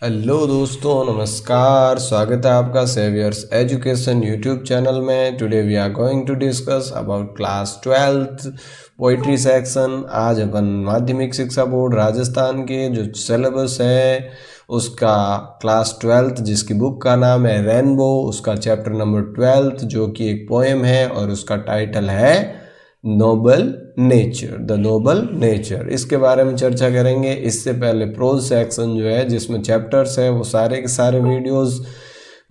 Hello दोस्तों, नमस्कार। स्वागत है आपका सेवियर्स एजुकेशन यूट्यूब चैनल में। Today we are going to discuss about class 12th poetry section. आज अपन माध्यमिक शिक्षा बोर्ड राजस्थान के जो सिलेबस है उसका क्लास 12th जिसकी बुक का नाम है रेनबो, उसका चैप्टर नंबर 12 जो कि एक पोएम है और उसका टाइटल है Nobel nature, the Nobel nature. इसके बारे में चर्चा करेंगे। इससे पहले प्रोज सेक्शन जो है जिसमें चैप्टर्स है वो सारे के सारे वीडियोस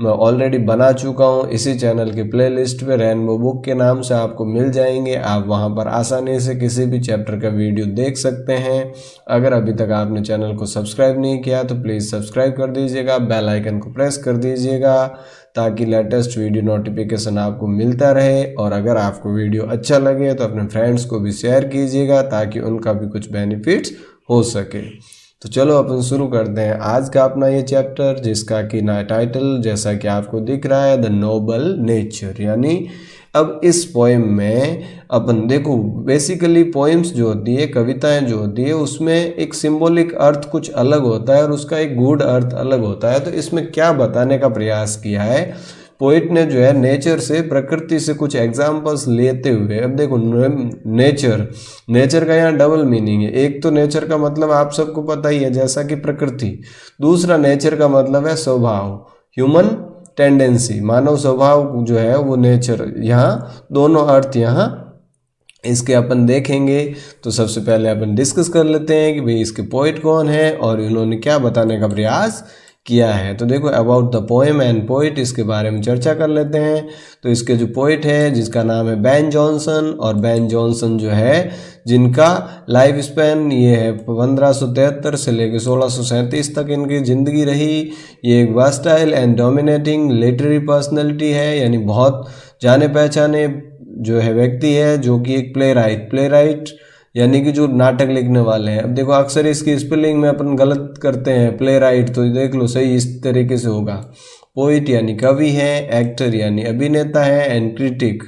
मैं ऑलरेडी बना चुका हूँ। इसी चैनल की प्लेलिस्ट पे रेनबो बुक के नाम से आपको मिल जाएंगे। आप वहाँ पर आसानी से किसी भी चैप्टर का वीडियो देख सकते हैं। अगर अभी तक आपने चैनल को सब्सक्राइब नहीं किया तो प्लीज़ सब्सक्राइब कर दीजिएगा, बेल आइकन को प्रेस कर दीजिएगा ताकि लेटेस्ट वीडियो नोटिफिकेशन आपको मिलता रहे। और अगर आपको वीडियो अच्छा लगे तो अपने फ्रेंड्स को भी शेयर कीजिएगा ताकि उनका भी कुछ बेनिफिट्स हो सके। तो चलो अपन शुरू करते हैं आज का अपना ये चैप्टर, जिसका कि ना टाइटल जैसा कि आपको दिख रहा है द नोबल नेचर। यानी अब इस पोएम में अपन देखो, बेसिकली पोएम्स जो होती है, कविताएं जो होती है, उसमें एक सिंबॉलिक अर्थ कुछ अलग होता है और उसका एक गूढ़ अर्थ अलग होता है। तो इसमें क्या बताने का प्रयास किया है पोइट ने जो है नेचर से, प्रकृति से कुछ एग्जाम्पल्स लेते हुए। अब देखो नेचर का यहाँ डबल मीनिंग है। एक तो नेचर का मतलब आप सबको पता ही है जैसा कि प्रकृति, दूसरा नेचर का मतलब है स्वभाव, ह्यूमन टेंडेंसी, मानव स्वभाव जो है वो नेचर। यहाँ दोनों अर्थ यहाँ इसके अपन देखेंगे। तो सबसे पहले अपन डिस्कस कर लेते हैं कि भाई इसके पोइट कौन है और इन्होंने क्या बताने का प्रयास किया है। तो देखो about the poem and poet, इसके बारे में चर्चा कर लेते हैं। तो इसके जो पोइट है जिसका नाम है बेन जॉनसन, और बेन जॉनसन जो है जिनका लाइफ स्पैन ये है 1573 से लेकर 1637 तक इनकी ज़िंदगी रही। ये एक versatile and dominating literary personality है, यानी बहुत जाने पहचाने जो है व्यक्ति है, जो कि एक प्ले राइट यानी कि जो नाटक लिखने वाले हैं। अब देखो अक्सर इसकी स्पेलिंग में अपन गलत करते हैं, प्ले राइट, तो देख लो सही इस तरीके से होगा। पोइट यानी कवि है, एक्टर यानी अभिनेता है, एंड क्रिटिक,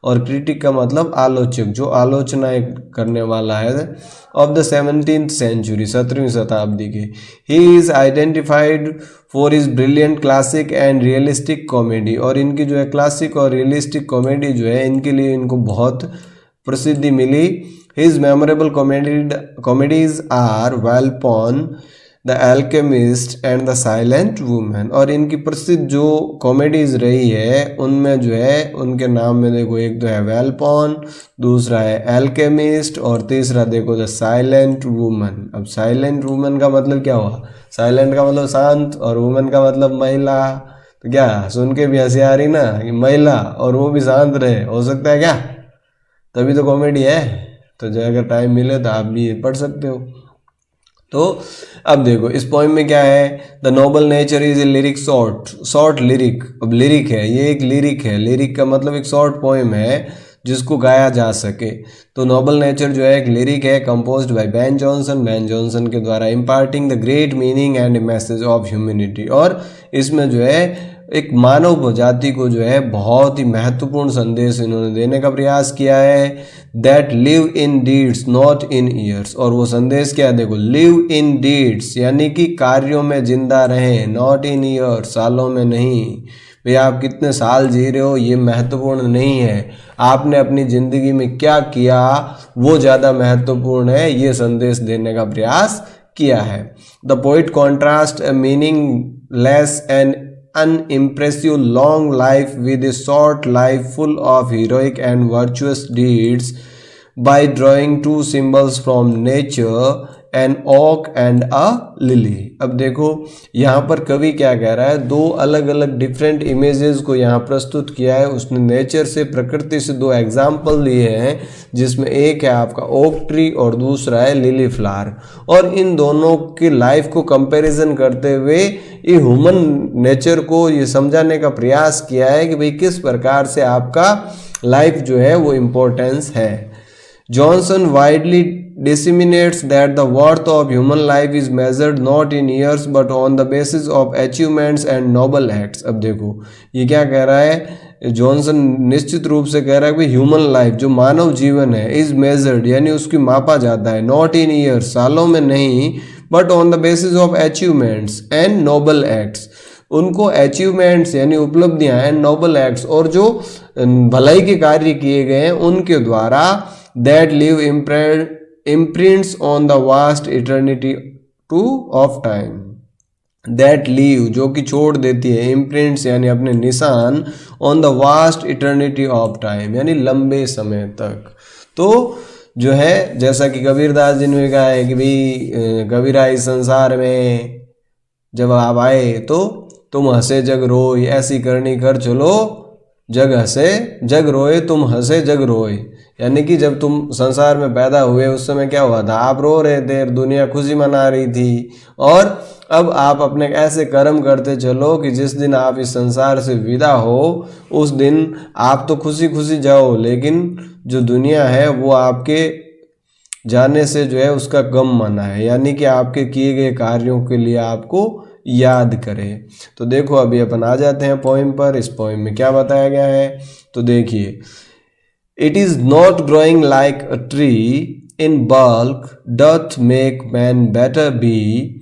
और क्रिटिक का मतलब आलोचक, जो आलोचनाएं करने वाला है, ऑफ द 17th सेंचुरी, 17वीं शताब्दी के। He is identified for is brilliant classic and realistic comedy, और इनकी जो है क्लासिक और रियलिस्टिक कॉमेडी जो है इनके लिए इनको बहुत प्रसिद्धि मिली। His memorable comedies are Walpon, The Alchemist and The Silent Woman। और इनकी प्रसिद्ध जो कॉमेडीज रही है उनमें जो है उनके नाम में देखो, एक तो है वेलपॉन, दूसरा है एल्केमिस्ट, और तीसरा देखो द साइलेंट वुमन। अब साइलेंट वुमन का मतलब क्या हुआ? साइलेंट का मतलब शांत और वुमन का मतलब महिला। तो क्या सुन के भी हंसी आ रही ना कि महिला और वो भी शांत रहे, हो सकता है क्या? तभी तो कॉमेडी है। तो जो अगर टाइम मिले तो आप भी पढ़ सकते हो। तो अब देखो इस पोएम में क्या है, the Nobel nature is a lyric, short lyric. अब लिरिक है, ये एक लिरिक है। लिरिक का मतलब एक शॉर्ट पोएम है जिसको गाया जा सके। तो नोबल नेचर जो है एक लिरिक है, कंपोज्ड बाय बेन जॉनसन के द्वारा, imparting the great meaning and message of humanity. और इसमें जो है एक मानव जाति को जो है बहुत ही महत्वपूर्ण संदेश इन्होंने देने का प्रयास किया है। That live in deeds not in years, और वो संदेश क्या है देखो, लिव इन डीड्स यानी कि कार्यों में जिंदा रहें, नॉट इन ईयर्स सालों में नहीं। भाई आप कितने साल जी रहे हो ये महत्वपूर्ण नहीं है, आपने अपनी ज़िंदगी में क्या किया वो ज़्यादा महत्वपूर्ण है, ये संदेश देने का प्रयास किया है। The poet contrast a meaning less and unimpressive long life with a short life full of heroic and virtuous deeds by drawing two symbols from nature, an oak and a lily। अब देखो यहाँ पर कवि क्या कह रहा है, दो अलग अलग डिफरेंट इमेजेस को यहाँ प्रस्तुत किया है उसने। नेचर से, प्रकृति से दो एग्जाम्पल लिए हैं, जिसमें एक है आपका ओक ट्री और दूसरा है लिली फ्लावर। और इन दोनों की लाइफ को कंपैरिजन करते हुए ये ह्यूमन नेचर को ये समझाने का प्रयास किया है कि भाई किस प्रकार से आपका लाइफ जो है वो इम्पोर्टेंस है। Johnson widely disseminates that the worth of human life is measured not in years but on the basis of achievements and noble acts। अब देखो ये क्या कह रहा है, जॉनसन निश्चित रूप से कह रहा है कि ह्यूमन लाइफ जो मानव जीवन है इज मेजर्ड यानी उसकी मापा जाता है, नॉट इन ईयर्स सालों में नहीं, but on the basis of achievements and noble acts. उनको अचीवमेंट्स यानी उपलब्धियां एंड नोबल एक्ट्स और जो भलाई के कार्य किए गए हैं उनके द्वारा that leave imprints on the vast eternity two of time. That leave जो कि छोड़ देती है, इम्प्रिंट्स यानी अपने निशान, on the vast eternity of time यानी लंबे समय तक। तो जो है जैसा कि कबीरदास जी ने कहा है कि भाई कबीरा इस संसार में जब आप आए तो तुम हंसे जग रोए, ऐसी करनी कर चलो जग हंसे जग रोए, तुम हंसे जग रोए। यानी कि जब तुम संसार में पैदा हुए उस समय क्या हुआ था, आप रो रहे थे, दुनिया खुशी मना रही थी, और अब आप अपने ऐसे कर्म करते चलो कि जिस दिन आप इस संसार से विदा हो उस दिन आप तो खुशी खुशी जाओ, लेकिन जो दुनिया है वो आपके जाने से जो है उसका गम मनाए, यानी कि आपके किए गए कार्यों के लिए आपको याद करे। तो देखो अभी अपन आ जाते हैं पोइम पर। इस पोइम में क्या बताया गया है, तो देखिए, it is not growing like a tree in bulk doth make man better be,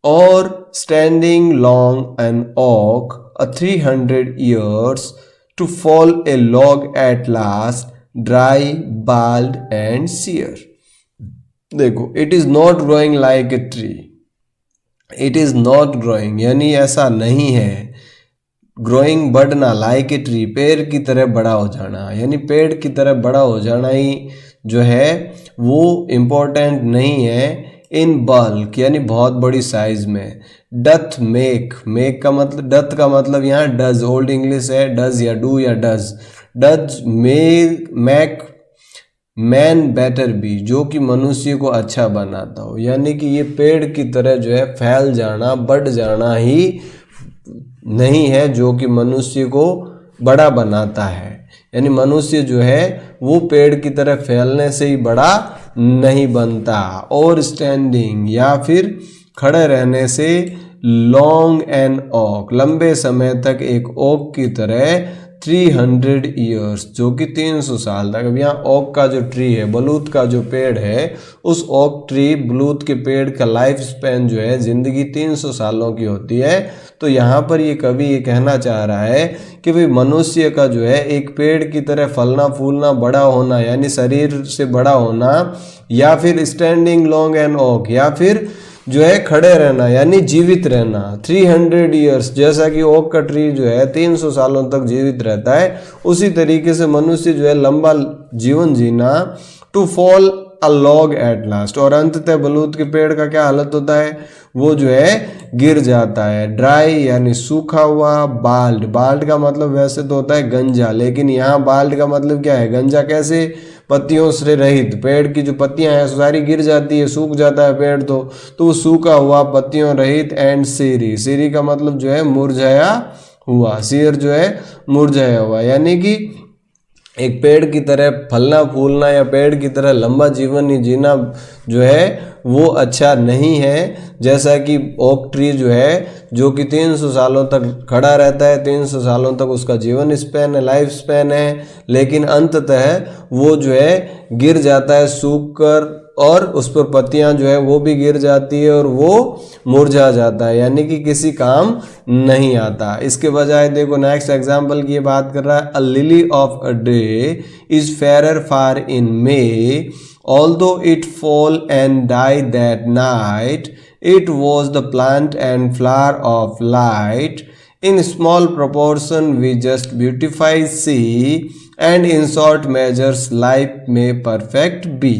और standing long an oak a 300 years to fall a log at last, dry, bald and sere। देखो, it is not growing like a tree, it is not growing यानी ऐसा नहीं है, growing बढ़ना, like a tree पेड़ की तरह बड़ा हो जाना, यानी पेड़ की तरह बड़ा हो जाना ही जो है वो इम्पोर्टेंट नहीं है। इन बल्क यानी बहुत बड़ी साइज में। डथ मेक, मेक का मतलब, डथ का मतलब यहाँ डज, ओल्ड इंग्लिश है डज या डू या does. Does make man better B, जो कि मनुष्य को अच्छा बनाता हो, यानी कि ये पेड़ की तरह जो है फैल जाना, बढ़ जाना ही नहीं है जो कि मनुष्य को बड़ा बनाता है। यानी मनुष्य जो है वो पेड़ की तरह फैलने से ही बड़ा नहीं बनता। और स्टैंडिंग या फिर खड़े रहने से, लॉन्ग एन ओक लंबे समय तक एक ओक की तरह, 300 ईयर्स जो कि 300 साल तक। अब यहाँ ओक का जो ट्री है, बलूत का जो पेड़ है, उस ओक ट्री बलूत के पेड़ का लाइफ स्पैन जो है जिंदगी 300 सालों की होती है। तो यहाँ पर ये कवि ये कहना चाह रहा है कि भाई मनुष्य का जो है एक पेड़ की तरह फलना फूलना, बड़ा होना यानी शरीर से बड़ा होना, या फिर स्टैंडिंग लॉन्ग एंड ओक या फिर जो है खड़े रहना यानी जीवित रहना। 300 ईयर्स जैसा कि ओक का ट्री जो है 300 सालों तक जीवित रहता है, उसी तरीके से मनुष्य जो है लंबा जीवन जीना। To fall a log at last, और अंततः बलूत के पेड़ का क्या हालत होता है, वो जो है गिर जाता है। ड्राई यानी सूखा हुआ। बाल्ड, बाल्ड का मतलब वैसे तो होता है गंजा, लेकिन यहाँ बाल्ड का मतलब क्या है, गंजा कैसे, पत्तियों से रहित। पेड़ की जो पत्तियां हैं सारी गिर जाती है, सूख जाता है पेड़, तो वो सूखा हुआ, पत्तियों रहित। एंड सीरी, सीरी का मतलब जो है मुरझाया हुआ, सीर जो है मुरझाया हुआ, यानी कि एक पेड़ की तरह फलना फूलना या पेड़ की तरह लंबा जीवन ही जीना जो है वो अच्छा नहीं है। जैसा कि ओक ट्री जो है जो कि 300 सालों तक खड़ा रहता है, 300 सालों तक उसका जीवन स्पैन है, लाइफ स्पैन है, लेकिन अंततः वो जो है गिर जाता है सूख कर, और उस पर पत्तियां जो है वो भी गिर जाती है और वो मुरझा जाता है, यानी कि किसी काम नहीं आता। इसके बजाय देखो नेक्स्ट एग्जाम्पल की ये बात कर रहा है, a lily of a day is fairer far in May, although it fall and die that night, it was the plant and flower of light. In small proportion we just beautify see, and in short measures life may perfect be।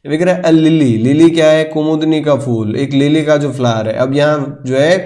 देख रहे हैं lily, lily क्या है, कुमुदनी का फूल, एक lily का जो फ्लावर है। अब यहाँ जो है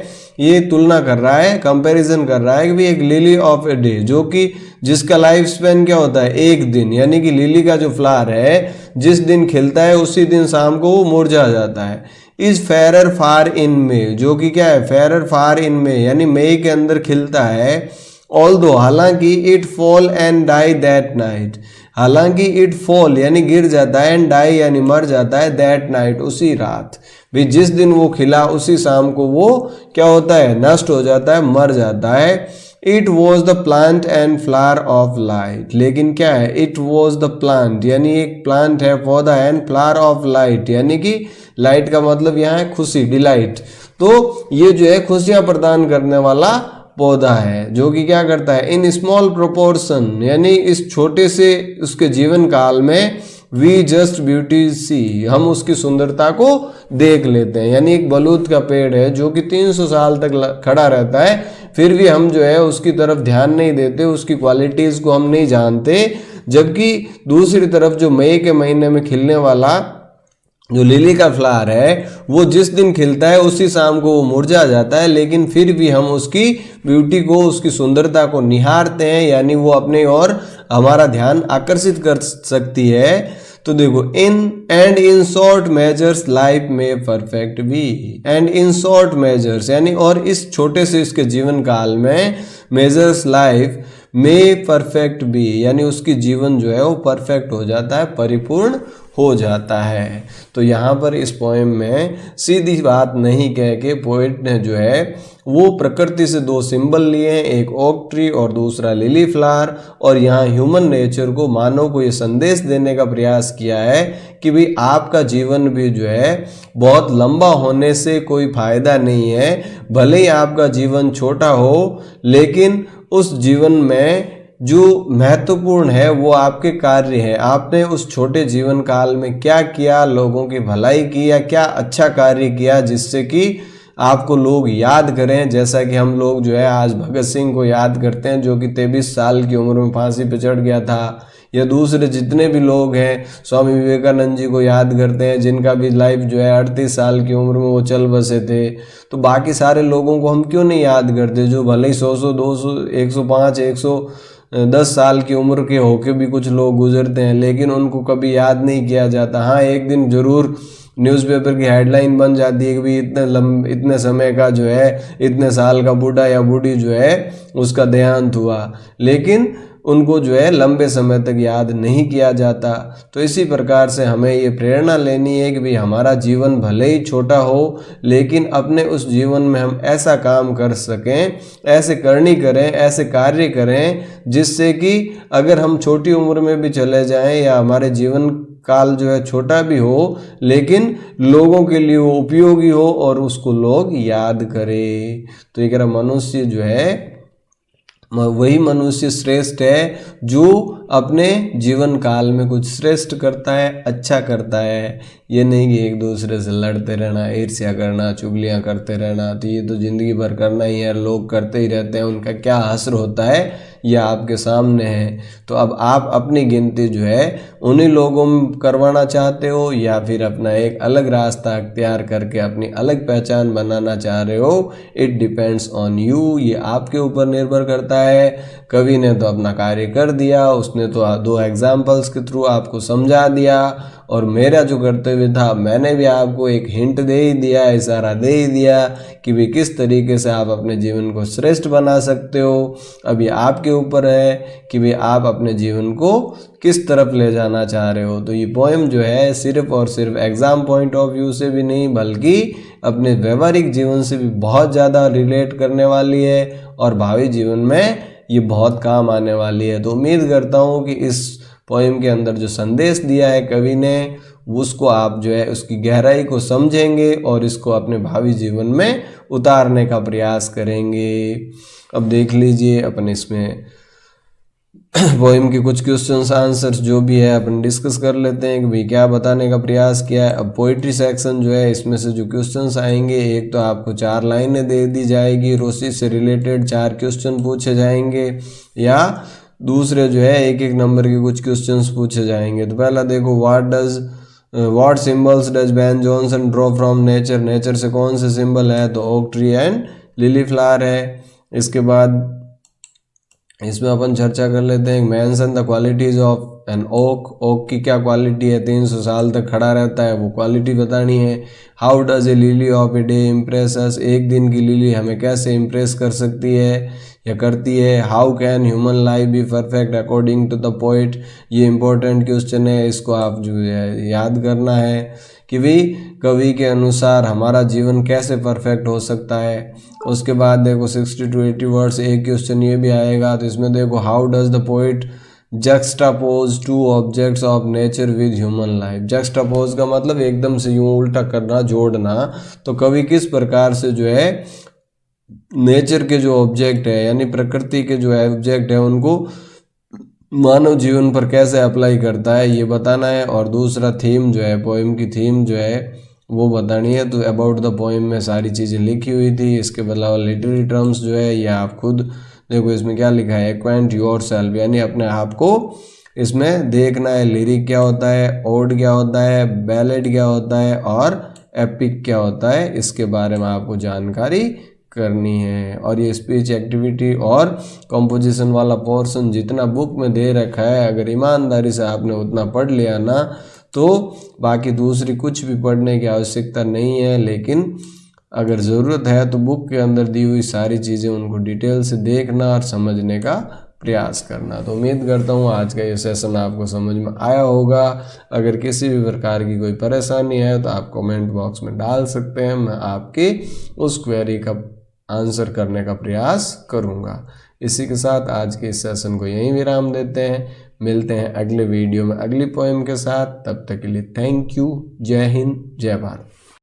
ये तुलना कर रहा है, कंपैरिजन कर रहा है कि भाई एक लिली ऑफ ए डे जो कि जिसका लाइफ स्पैन क्या होता है, एक दिन, यानी कि लिली का जो फ्लावर है जिस दिन खिलता है उसी दिन शाम को वो मुरझा जाता है। इज फेरर फार इन मे, जो कि क्या है, फेरर फार इन मे यानी मई के अंदर खिलता है। ऑल्दो हालांकि, it fall and die that night, हालांकि इट फॉल यानी गिर जाता है, एंड डाई यानी मर जाता है, दैट नाइट उसी रात, भी जिस दिन वो खिला उसी शाम को वो क्या होता है, नष्ट हो जाता है, मर जाता है। It was the plant and flower of light, लेकिन क्या है, इट वॉज द प्लांट यानी एक प्लांट है, पौधा है, एंड फ्लावर ऑफ लाइट यानी कि लाइट का मतलब यहाँ है खुशी, डिलाइट। तो ये जो है खुशियां प्रदान करने वाला पौधा है, जो कि क्या करता है, इन स्मॉल प्रोपोर्शन, यानी इस छोटे से उसके जीवन काल में, वी जस्ट ब्यूटी सी, हम उसकी सुंदरता को देख लेते हैं। यानी एक बलूत का पेड़ है जो कि 300 साल तक खड़ा रहता है, फिर भी हम जो है उसकी तरफ ध्यान नहीं देते, उसकी क्वालिटीज को हम नहीं जानते। जबकि दूसरी तरफ जो मई के महीने में खिलने वाला जो लिली का फ्लावर है, वो जिस दिन खिलता है उसी शाम को वो मुरझा जाता है, लेकिन फिर भी हम उसकी ब्यूटी को, उसकी सुंदरता को निहारते हैं, यानी वो अपने और हमारा ध्यान आकर्षित कर सकती है। तो देखो, इन शॉर्ट मेजर्स लाइफ में perfect be, and in short measures यानी और इस छोटे से इसके जीवन काल में, मेजर्स लाइफ में परफेक्ट बी, यानी उसकी जीवन जो है वो परफेक्ट हो जाता है, परिपूर्ण हो जाता है। तो यहाँ पर इस पोएम में सीधी बात नहीं कह के पोएट ने जो है वो प्रकृति से दो सिंबल लिए हैं, एक ओक ट्री और दूसरा लिली फ्लावर, और यहाँ ह्यूमन नेचर को, मानव को ये संदेश देने का प्रयास किया है कि भाई आपका जीवन भी जो है बहुत लंबा होने से कोई फायदा नहीं है। भले ही आपका जीवन छोटा हो, लेकिन उस जीवन में जो महत्वपूर्ण है वो आपके कार्य हैं। आपने उस छोटे जीवन काल में क्या किया, लोगों की भलाई की या क्या अच्छा कार्य किया जिससे कि आपको लोग याद करें। जैसा कि हम लोग जो है आज भगत सिंह को याद करते हैं, जो कि 23 साल की उम्र में फांसी पे चढ़ गया था, या दूसरे जितने भी लोग हैं, स्वामी विवेकानंद जी को याद करते हैं, जिनका भी लाइफ जो है 38 साल की उम्र में वो चल बसे थे। तो बाकी सारे लोगों को हम क्यों नहीं याद करते, जो भले ही 100 200 105 110 साल की उम्र के होके भी कुछ लोग गुजरते हैं, लेकिन उनको कभी याद नहीं किया जाता। हाँ, एक दिन जरूर न्यूज़पेपर की हेडलाइन बन जाती है कि भाई इतने समय का जो है, इतने साल का बूढ़ा या बूढ़ी जो है उसका देहांत हुआ, लेकिन उनको जो है लंबे समय तक याद नहीं किया जाता। तो इसी प्रकार से हमें ये प्रेरणा लेनी है कि भाई हमारा जीवन भले ही छोटा हो, लेकिन अपने उस जीवन में हम ऐसा काम कर सकें, ऐसे करनी करें, ऐसे कार्य करें जिससे कि अगर हम छोटी उम्र में भी चले जाएं या हमारे जीवन काल जो है छोटा भी हो, लेकिन लोगों के लिए वो उपयोगी हो और उसको लोग याद करें। तो एक मनुष्य जो है, वही मनुष्य श्रेष्ठ है जो अपने जीवन काल में कुछ श्रेष्ठ करता है, अच्छा करता है। ये नहीं कि एक दूसरे से लड़ते रहना, ईर्ष्या करना, चुगलियाँ करते रहना, तो ये तो ज़िंदगी भर करना ही है, लोग करते ही रहते हैं, उनका क्या हश्र होता है यह आपके सामने है। तो अब आप अपनी गिनती जो है उन्हीं लोगों में करवाना चाहते हो, या फिर अपना एक अलग रास्ता अख्तियार करके अपनी अलग पहचान बनाना चाह रहे हो, इट डिपेंड्स ऑन यू, ये आपके ऊपर निर्भर करता है। कवि ने तो अपना कार्य कर दिया, उसने तो 2 एग्जाम्पल्स के थ्रू आपको समझा दिया, और मेरा जो कर्तव्य था, मैंने भी आपको एक हिंट दे ही दिया, इशारा दे ही दिया कि भी किस तरीके से आप अपने जीवन को श्रेष्ठ बना सकते हो। अभी आपके ऊपर है कि भी आप अपने जीवन को किस तरफ ले जाना चाह रहे हो। तो ये पोएम जो है सिर्फ और सिर्फ एग्ज़ाम पॉइंट ऑफ व्यू से भी नहीं, बल्कि अपने व्यवहारिक जीवन से भी बहुत ज़्यादा रिलेट करने वाली है, और भावी जीवन में ये बहुत काम आने वाली है। तो उम्मीद करता हूँ कि इस पोएम के अंदर जो संदेश दिया है कवि ने, उसको आप जो है उसकी गहराई को समझेंगे और इसको अपने भावी जीवन में उतारने का प्रयास करेंगे। अब देख लीजिए, अपन इसमें पोएम के कुछ क्वेश्चंस आंसर्स जो भी है अपन डिस्कस कर लेते हैं कि भाई क्या बताने का प्रयास किया है। अब पोइट्री सेक्शन जो है, इसमें से जो क्वेश्चंस आएंगे, एक तो आपको 4 लाइनें दे दी जाएगी, रोसी से रिलेटेड 4 क्वेश्चन पूछे जाएंगे, या दूसरे जो है एक एक नंबर के कुछ क्वेश्चंस पूछे जाएंगे। तो पहला देखो, what symbols does Ben Jonson draw from nature, nature से कौन से सिंबल है, तो oak tree and lily flower है। इसके बाद इसमें अपन चर्चा कर लेते हैं, mention the qualities of an oak, oak की क्या क्वालिटी है, 300 साल तक खड़ा रहता है, वो क्वालिटी बतानी है। How does a lily of a day impress us, एक दिन की लिली हमें कैसे इम्प्रेस कर सकती है या करती है। How can human life be perfect according to the poet, ये इंपॉर्टेंट क्वेश्चन है, इसको आप जो है याद करना है कि भाई कवि के अनुसार हमारा जीवन कैसे परफेक्ट हो सकता है। उसके बाद देखो 60 to 80 वर्ड्स, एक क्वेश्चन ये भी आएगा। तो इसमें देखो, how does the poet juxtapose two objects of nature with human life. Juxtapose का मतलब एकदम से यूं उल्टा करना, जोड़ना। तो कवि किस प्रकार से जो है नेचर के जो ऑब्जेक्ट है यानी प्रकृति के जो है ऑब्जेक्ट है उनको मानव जीवन पर कैसे अप्लाई करता है ये बताना है। और दूसरा थीम जो है, पोएम की थीम जो है वो बतानी है। तो अबाउट द पोएम में सारी चीज़ें लिखी हुई थी। इसके अलावा लिटरेरी टर्म्स जो है ये आप खुद देखो, इसमें क्या लिखा है, एक्वाइंट योर सेल्फ, यानी अपने आप को इसमें देखना है। लिरिक क्या होता है, ओड क्या होता है, बैलेड क्या होता है और एपिक क्या होता है, इसके बारे में आपको जानकारी करनी है। और ये स्पीच एक्टिविटी और कंपोजिशन वाला पोर्शन जितना बुक में दे रखा है, अगर ईमानदारी से आपने उतना पढ़ लिया ना तो बाकी दूसरी कुछ भी पढ़ने की आवश्यकता नहीं है। लेकिन अगर ज़रूरत है तो बुक के अंदर दी हुई सारी चीज़ें उनको डिटेल से देखना और समझने का प्रयास करना। तो उम्मीद करता हूँ आज का ये सेशन आपको समझ में आया होगा। अगर किसी भी प्रकार की कोई परेशानी है तो आप कमेंट बॉक्स में डाल सकते हैं, मैं आपकी उस क्वेरी का आंसर करने का प्रयास करूँगा। इसी के साथ आज के इस सेशन को यहीं विराम देते हैं। मिलते हैं अगले वीडियो में अगली पोएम के साथ। तब तक के लिए थैंक यू। जय हिंद, जय भारत।